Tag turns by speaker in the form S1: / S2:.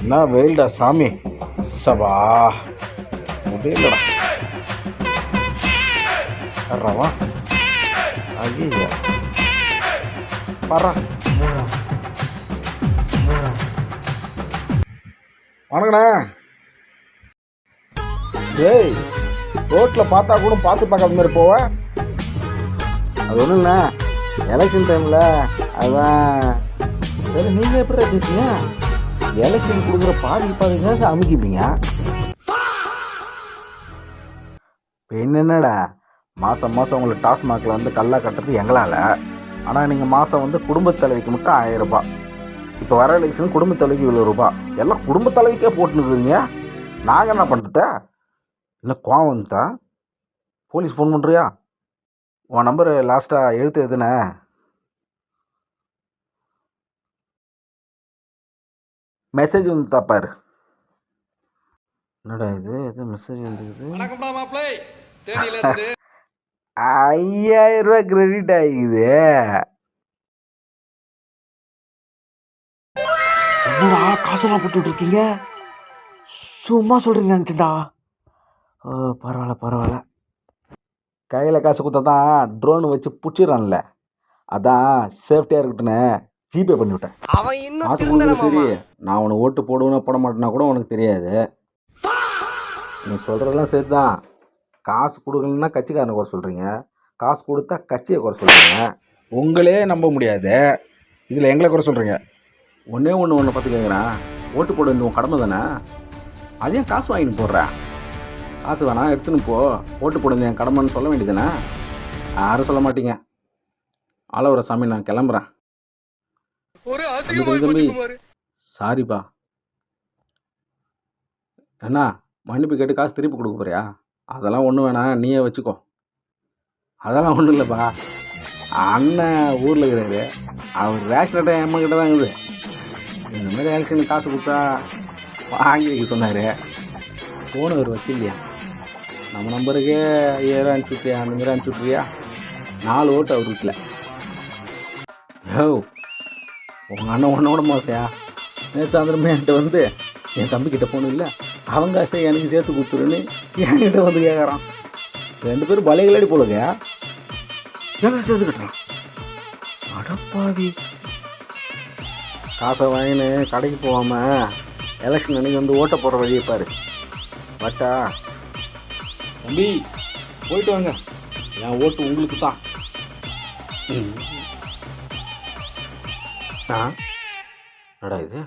S1: என்ன வெயில்டா சாமி, சபா முடியலடா. வர்றவா ஐயா வர்றா. வணக்கண்ணா. டேய், ரோட்டில் பார்த்தா கூட பார்த்து பார்க்காத மாதிரி போவேன். அது ஒன்றும் இல்லைண்ணா, எலெக்ஷன் டைமில் அதுதான். சரி, நீங்கள் எப்படி பேசுங்க? எலெக்ஷன் கொடுக்குற பாதிங்க அமைக்கிப்பீங்க. இப்போ என்னென்னடா, மாதம் மாதம் உங்களுக்கு டாஸ்மாகில் வந்து கல்லா கட்டுறது எங்களால். ஆனால் நீங்கள் மாதம் வந்து குடும்பத் தலைவிக்கு மட்டும் 1000 ரூபாய். இப்போ வர எலெக்ஷன் குடும்பத் தலைவிக்கு இவ்வளோ ரூபாய் எல்லாம் குடும்பத் தலைவிக்கே போட்டுன்னுக்குறீங்க. நாங்கள் என்ன பண்ணுறத? இன்னும் கோவம் வந்துட்டா போலீஸ் ஃபோன் பண்ணுறியா? உன் நம்பரு லாஸ்ட்டாக எழுத்து எதுனே? மெசேஜ் வந்து தப்பாரு. என்னடா இது, எது மெசேஜ் வந்துக்குது? 5000 ரூபாய் கிரெடிட் ஆகிக்குது. என்னடா காசெல்லாம் போட்டுட்டு இருக்கீங்க? சும்மா சொல்கிறீங்க நினச்சிட்டா. பரவாயில்ல பரவாயில்ல. கையில் காசு கொடுத்தா தான் ட்ரோன் வச்சு பிடிச்சிடறான்ல, அதான் சேஃப்டியாக இருக்கட்டுன்னு ஜிபே பண்ணிவிட்டேன். காசு கொடுக்குறது சரி, நான் உனக்கு ஓட்டு போடுவேன்னா போட மாட்டேன்னா கூட உனக்கு தெரியாது. நீ சொல்கிறதெல்லாம் சரி தான். காசு கொடுக்கலன்னா கட்சிக்காரனை குறை சொல்கிறீங்க, காசு கொடுத்தா கட்சியை குறை சொல்கிறீங்க. உங்களே நம்ப முடியாது, இதில் எங்களை குறை சொல்கிறீங்க. ஒன்றே ஒன்று பார்த்து கேட்குறேன், ஓட்டு போட வேண்டிய உன் கடமை தானே, அதையும் காசு வாங்கின்னு போடுறேன். காசு வேணாம் எடுத்துன்னு போ, ஓட்டு போடுங்க என் கடமைன்னு சொல்ல வேண்டியதுதானே? யாரும் சொல்ல மாட்டீங்க. ஆளவர சாமி, நான் கிளம்புறேன். தம்பி சாரிப்பா. அண்ணா, மன்னிப்பு கேட்டு காசு திருப்பி கொடுக்க போறியா? அதெல்லாம் ஒன்றும் வேணாம், நீயே வச்சுக்கோ. அதெல்லாம் ஒன்றும் இல்லைப்பா, அண்ணன் ஊரில் இருக்கிறாரு, அவர் ரேஷன் அட்டை அம்மாக்கிட்ட தான் இருக்குது. இந்த மாதிரி எலெக்ஷனுக்கு காசு கொடுத்தா வாங்கி வைக்க சொன்னார். ஃபோனு அவர் வச்சு இல்லையா, நம்ம நம்பருக்கு 7 அனுப்பிச்சுட்றியா, அந்த மாதிரி அனுப்பிச்சுட்றியா? 4 ஓட்டு அவர் வீட்டில். யோ, உங்கள் அண்ணன் ஒன்றோட மாத்தையா நேற்று சாயந்தரமே என்கிட்ட வந்து, என் தம்பிக்கிட்ட ஃபோனு இல்லை, அவங்க காசை எனக்கு சேர்த்து கொடுத்துருன்னு என்கிட்ட வந்து கேட்குறான். 2 பேரும் பலைகளாடி போலுங்க, எங்கே சேர்த்து கட்டுறான்? அடப்பாவி. காசை வாங்கின்னு கடைக்கு போகாமல் எலெக்ஷன் அன்றைக்கி வந்து ஓட்ட போடுற வழியை பாரு. பட்டா தம்பி, போயிட்டு வாங்க, என் ஓட்டு உங்களுக்கு தான். என்னடா இது?